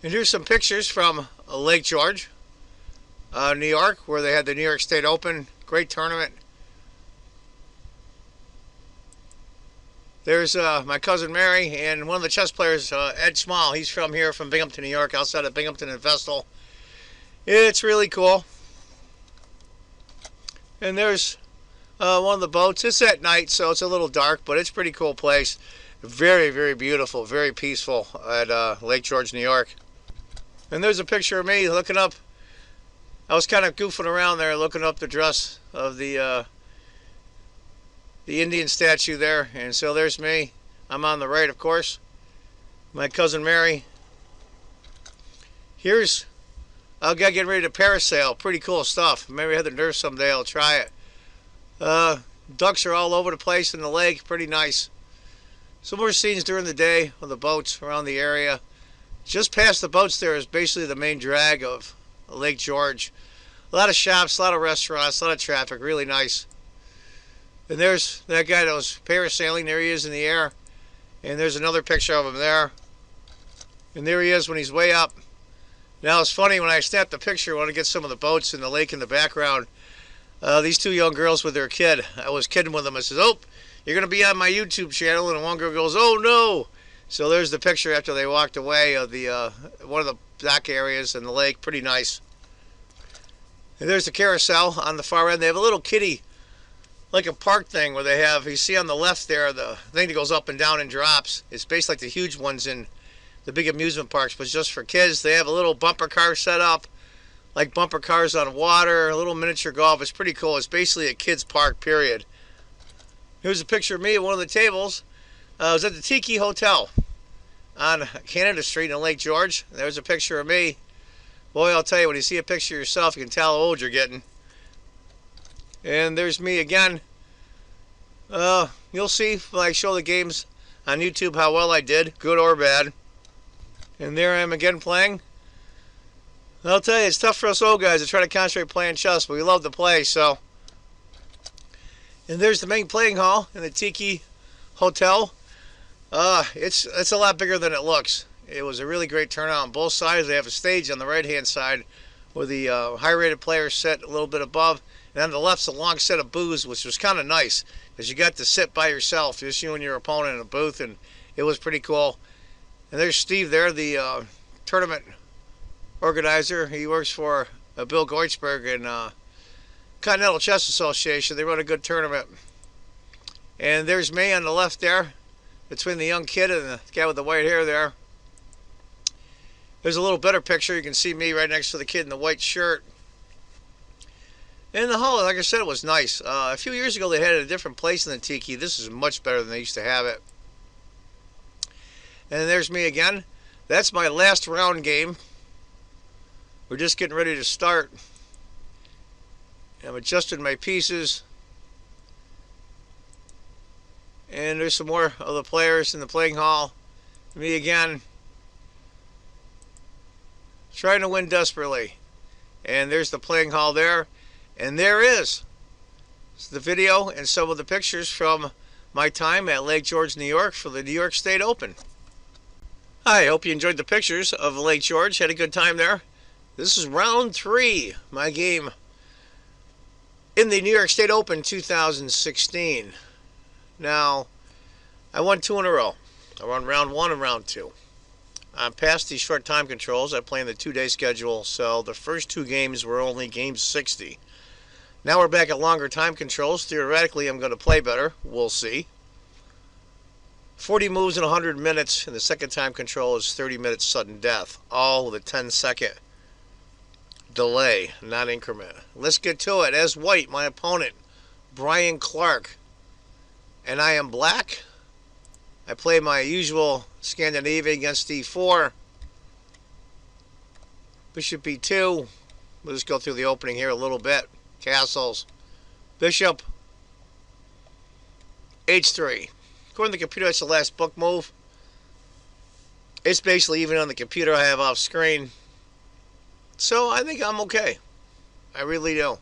And here's some pictures from Lake George, New York, where they had the New York State Open. Great tournament. There's my cousin Mary and one of the chess players, Ed Small. He's from here, from Binghamton, New York, outside of Binghamton and Vestal. It's really cool. And there's one of the boats. It's at night, so it's a little dark, but it's a pretty cool place. Very, very beautiful, very peaceful at Lake George, New York. And there's a picture of me looking up. I was kind of goofing around there, looking up the dress of the Indian statue there. And so there's me. I'm on the right, of course. My cousin Mary. Here's I'll get getting ready to parasail. Pretty cool stuff. Maybe I have the nerve someday. I'll try it. Ducks are all over the place in the lake. Pretty nice. Some more scenes during the day on the boats around the area. Just past the boats there is basically the main drag of Lake George. A lot of shops, a lot of restaurants, a lot of traffic. Really nice. And there's that guy that was parasailing. There he is in the air. And there's another picture of him there. And there he is when he's way up. Now it's funny, when I snapped the picture, I want to get some of the boats in the lake in the background. These two young girls with their kid. I was kidding with them. I said, "Oh, you're going to be on my YouTube channel." And one girl goes, "Oh no." So there's the picture after they walked away of the one of the dock areas in the lake. Pretty nice. And there's the carousel on the far end. They have a little kiddie, like a park thing, where they have, you see on the left there, the thing that goes up and down and drops. It's basically like the huge ones in the big amusement parks, but just for kids. They have a little bumper car set up, like bumper cars on water, a little miniature golf. It's pretty cool. It's basically a kids park, period. Here's a picture of me at one of the tables. I was at the Tiki Hotel on Canada Street in Lake George. There's a picture of me. Boy, I'll tell you, when you see a picture of yourself, you can tell how old you're getting. And there's me again. You'll see when I show the games on YouTube how well I did, good or bad. And there I am again playing. I'll tell you, it's tough for us old guys to try to concentrate playing chess, but we love to play, so. And there's the main playing hall in the Tiki Hotel. It's a lot bigger than it looks. It was a really great turnout on both sides. They have a stage on the right-hand side where the high-rated players sit a little bit above. And on the left's a long set of booths, which was kind of nice, because you got to sit by yourself, just you and your opponent in a booth, and it was pretty cool. And there's Steve there, the tournament organizer. He works for Bill Goitzberg and Continental Chess Association. They run a good tournament. And there's me on the left there, between the young kid and the guy with the white hair there. There's a little better picture. You can see me right next to the kid in the white shirt. And the hall, like I said, it was nice. A few years ago, they had it a different place in the Tiki. This is much better than they used to have it. And there's me again. That's my last round game. We're just getting ready to start. I'm adjusting my pieces. And there's some more of the players in the playing hall. Me again. Trying to win desperately. And there's the playing hall there. And there is the video and some of the pictures from my time at Lake George, New York for the New York State Open. Hi, I hope you enjoyed the pictures of Lake George. Had a good time there. This is round 3, my game in the New York State Open 2016. Now, I won 2 in a row. I won round 1 and round 2. I'm past these short time controls. I play in the 2-day schedule, so the first 2 games were only games 60. Now we're back at longer time controls. Theoretically, I'm going to play better. We'll see. 40 moves in 100 minutes, and the second time control is 30 minutes sudden death. All with a 10-second delay, not increment. Let's get to it. As white, my opponent, Brian Clark. And I am black. I play my usual Scandinavia against d4. Bishop b2. We'll just go through the opening here a little bit. Castles. Bishop h3. According to the computer, that's the last book move. It's basically even on the computer I have off screen. So I think I'm okay. I really do.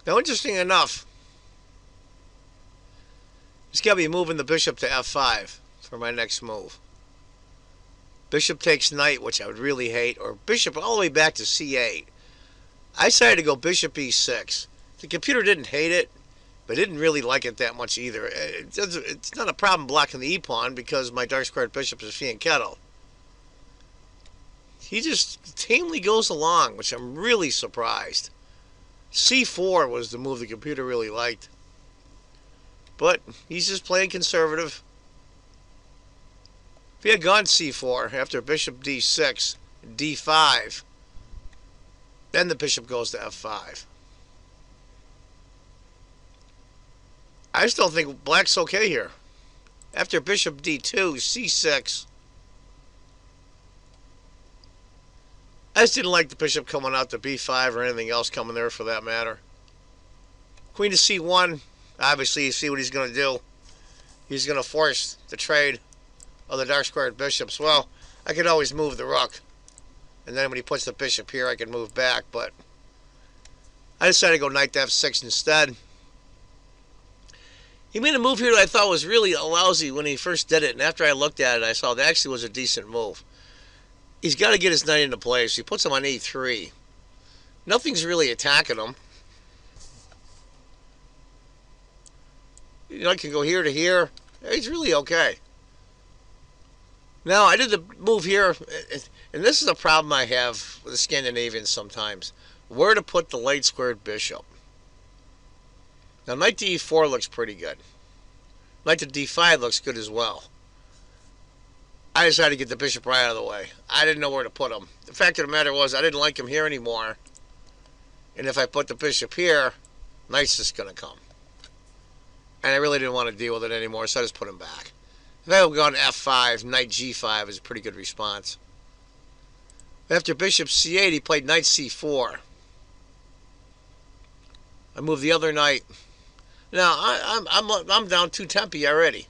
Now, interesting enough, it's got to be moving the bishop to f5 for my next move. Bishop takes knight, which I would really hate, or bishop all the way back to c8. I decided to go bishop e6. The computer didn't hate it, but didn't really like it that much either. It's not a problem blocking the e-pawn because my dark squared bishop is fianchetto. He just tamely goes along, which I'm really surprised. c4 was the move the computer really liked. But he's just playing conservative. If he had gone c4 after bishop d6, d5, then the bishop goes to f5. I still think black's okay here. After bishop d2, c6. I just didn't like the bishop coming out to b5 or anything else coming there for that matter. Queen to c1. Obviously, you see what he's going to do. He's going to force the trade of the dark squared bishops. Well, I could always move the rook. And then when he puts the bishop here, I can move back. But I decided to go knight to f6 instead. He made a move here that I thought was really lousy when he first did it. And after I looked at it, I saw that actually was a decent move. He's got to get his knight into place. He puts him on e3. Nothing's really attacking him. You know, I can go here to here. He's really okay. Now, I did the move here, and this is a problem I have with the Scandinavians sometimes. Where to put the light squared bishop. Now, knight to e4 looks pretty good. Knight to d5 looks good as well. I decided to get the bishop right out of the way. I didn't know where to put him. The fact of the matter was I didn't like him here anymore. And if I put the bishop here, knight's just going to come. And I really didn't want to deal with it anymore, so I just put him back. If I had gone to f5, knight g5 is a pretty good response. After bishop c8, he played knight c4. I moved the other knight. Now, I'm down 2 tempi already.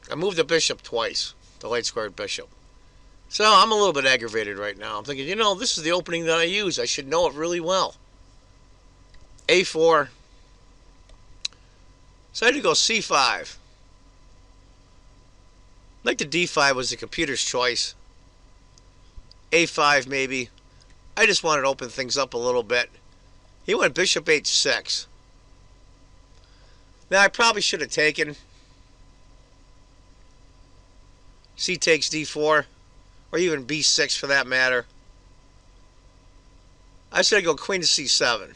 I moved the bishop twice, the light squared bishop. So I'm a little bit aggravated right now. I'm thinking, you know, this is the opening that I use. I should know it really well. a4. So I had to go c5. Knight to d5 was the computer's choice. a5 maybe. I just wanted to open things up a little bit. He went bishop h6. Now I probably should have taken c takes d4, or even b6 for that matter. I said go queen to c7.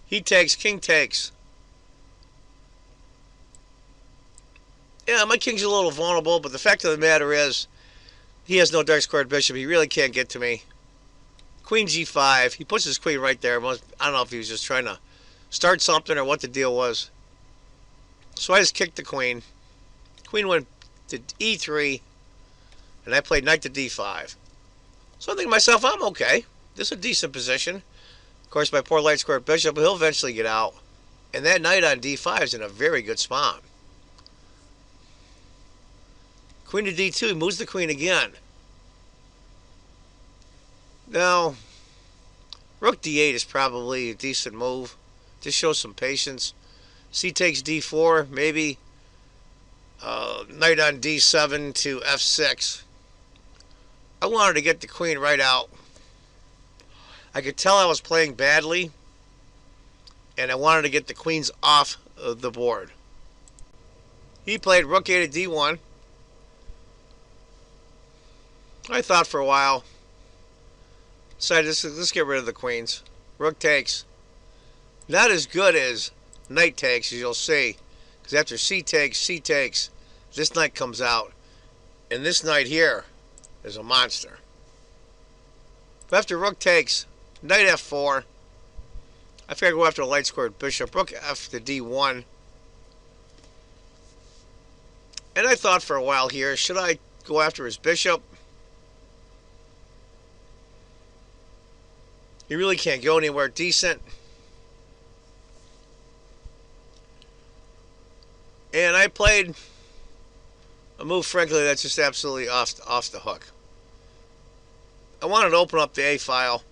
He takes, king takes. Yeah, my king's a little vulnerable, but the fact of the matter is, he has no dark squared bishop. He really can't get to me. Queen g5. He puts his queen right there. I don't know if he was just trying to start something or what the deal was. So I just kicked the queen. Queen went to e3, and I played knight to d5. So I'm thinking to myself, I'm okay. This is a decent position. Of course, my poor light squared bishop, he'll eventually get out. And that knight on d5 is in a very good spot. Queen to d2, he moves the queen again. Now, rook d8 is probably a decent move. Just shows some patience. C takes d4, maybe. Knight on d7 to f6. I wanted to get the queen right out. I could tell I was playing badly, and I wanted to get the queens off of the board. He played rook a to d1. I thought for a while. Decided let's get rid of the queens. Rook takes. Not as good as knight takes, as you'll see. Because after c takes, this knight comes out. And this knight here is a monster. But after rook takes, knight f4. I figured I'd go after a light squared bishop. Rook f to d1. And I thought for a while here, should I go after his bishop? He really can't go anywhere decent. And I played a move, frankly, that's just absolutely off the hook. I wanted to open up the A file,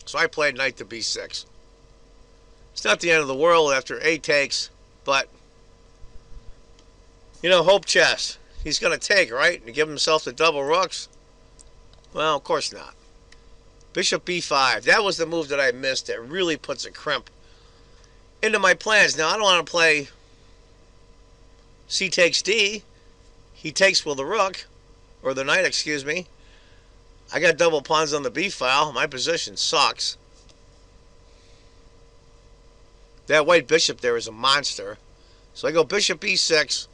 so I played knight to b6. It's not the end of the world after A takes, but You know, hope chess. He's going to take, right? And give himself the double rooks? Well, of course not. Bishop b5. That was the move that I missed that really puts a crimp into my plans. Now, I don't want to play c takes d. He takes with the rook, or the knight, excuse me. I got double pawns on the b file. My position sucks. That white bishop there is a monster. So I go bishop e6.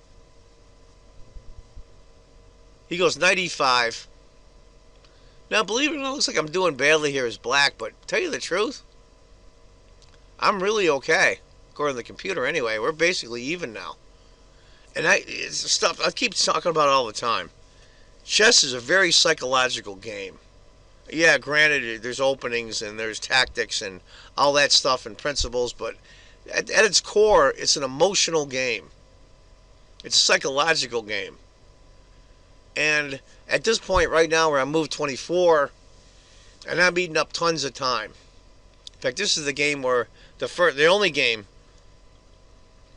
He goes knight e5. Now, believe it or not, it looks like I'm doing badly here as black, but tell you the truth, I'm really okay. According to the computer anyway. We're basically even now. And it's stuff I keep talking about all the time. Chess is a very psychological game. Yeah, granted, there's openings and there's tactics and all that stuff and principles, but at its core, it's an emotional game. It's a psychological game. And at this point right now where I'm moved 24, and I'm eating up tons of time. In fact, this is the game where the only game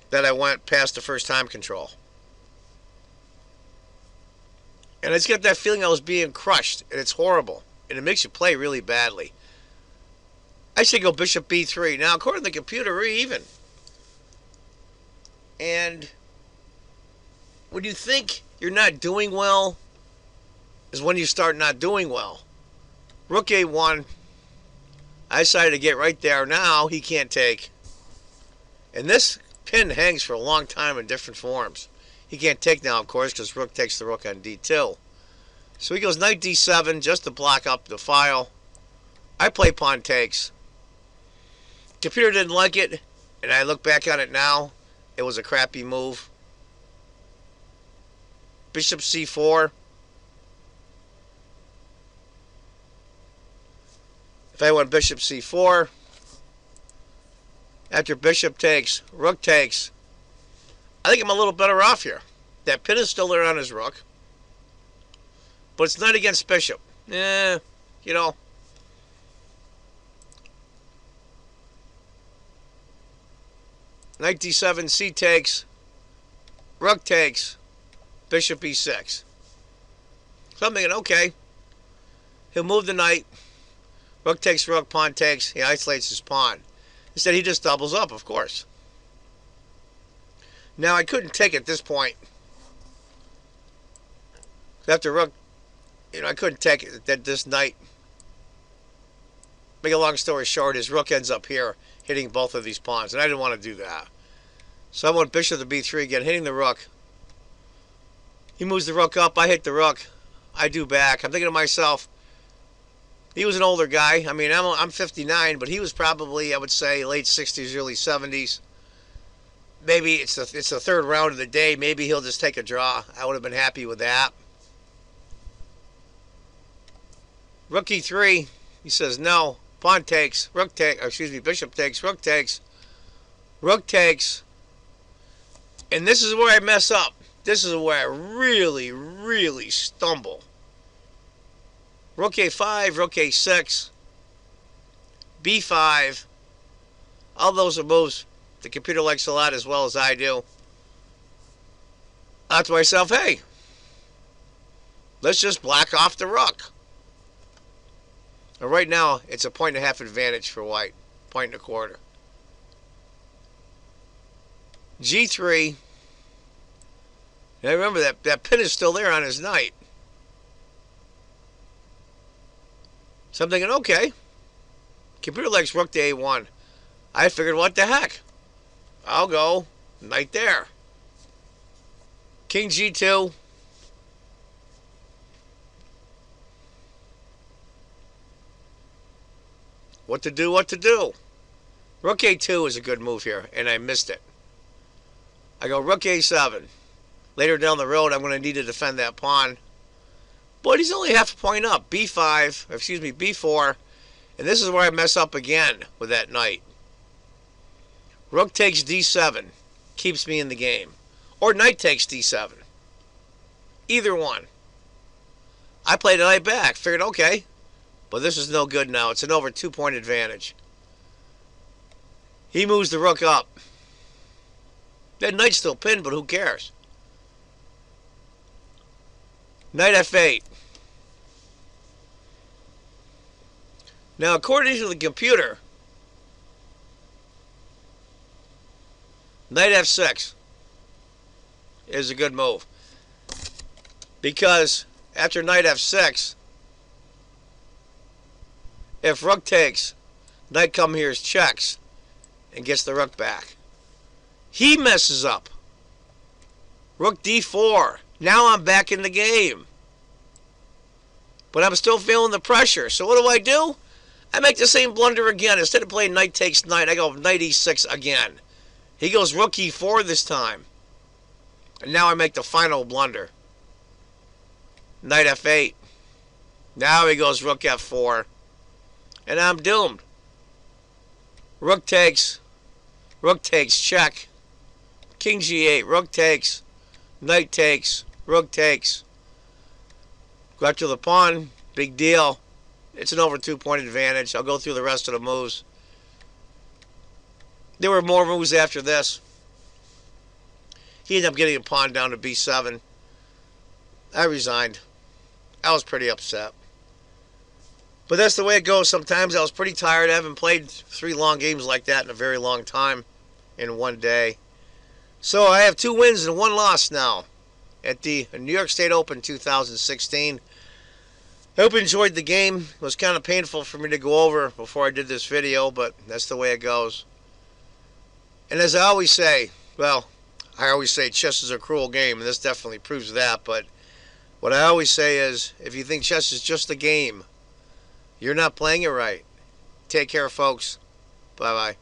that I went past the first time control. And I just get that feeling I was being crushed, and it's horrible. And it makes you play really badly. I say go bishop b3. Now, according to the computer, we're even. And when you think you're not doing well is when you start not doing well. Rook a1. I decided to get right there. Now he can't take. And this pin hangs for a long time in different forms. He can't take now, of course, because rook takes the rook on d2. So he goes knight d7 just to block up the file. I play pawn takes. Computer didn't like it, and I look back on it now. It was a crappy move. Bishop c4. If I went bishop c4, after bishop takes, rook takes, I think I'm a little better off here. That pin is still there on his rook, but it's knight against bishop. You know. Knight d7, c takes, rook takes, bishop e6. So I'm thinking, okay, he'll move the knight, rook takes rook, pawn takes, he isolates his pawn. Instead, he just doubles up, of course. Now, I couldn't take at this point. After rook, I couldn't take it that this knight. Make a long story short, his rook ends up here, hitting both of these pawns, and I didn't want to do that. So I went bishop to b3 again, hitting the rook. He moves the rook up, I hit the rook. I do back. I'm thinking to myself, he was an older guy. I mean, I'm 59, but he was probably, I would say, late 60s, early 70s. Maybe it's the third round of the day. Maybe he'll just take a draw. I would have been happy with that. Rook e3. He says no. Pawn takes. Rook takes. Excuse me. Bishop takes. Rook takes. Rook takes. And this is where I mess up. This is where I really, really stumble. Rook a5. Rook a6. b5. All those are moves the computer likes a lot as well as I do. I thought to myself, hey, let's just block off the rook. And right now, it's a 1.5 advantage for white. 1.25. g3. Now remember that pin is still there on his knight. So I'm thinking, okay, computer likes rook to a1. I figured, what the heck? I'll go knight there. King g2. What to do, what to do? Rook a2 is a good move here, and I missed it. I go rook a7. Later down the road, I'm going to need to defend that pawn. But he's only half a point up. b5, excuse me, b4. And this is where I mess up again with that knight. Rook takes d7. Keeps me in the game. Or knight takes d7. Either one. I played the knight back. Figured, okay. But this is no good now. It's an over 2-point advantage. He moves the rook up. That knight's still pinned, but who cares? Knight f8. Now, according to the computer, knight f6 is a good move. Because after knight f6, if rook takes, knight come here checks and gets the rook back. He messes up. Rook d4. Now I'm back in the game. But I'm still feeling the pressure. So what do? I make the same blunder again. Instead of playing knight takes knight, I go knight e6 again. He goes rook e4 this time. And now I make the final blunder. Knight f8. Now he goes rook f4. And I'm doomed. Rook takes check. King g8, rook takes, knight takes, rook takes. Go after the pawn, big deal. It's an over 2-point advantage. I'll go through the rest of the moves. There were more moves after this. He ended up getting a pawn down to b7. I resigned. I was pretty upset. But that's the way it goes. Sometimes I was pretty tired. I haven't played 3 long games like that in a very long time in one day. So I have 2 wins and 1 loss now at the New York State Open 2016. I hope you enjoyed the game. It was kind of painful for me to go over before I did this video, but that's the way it goes. And as I always say, well, I always say chess is a cruel game, and this definitely proves that. But what I always say is, if you think chess is just a game, you're not playing it right. Take care, folks. Bye-bye.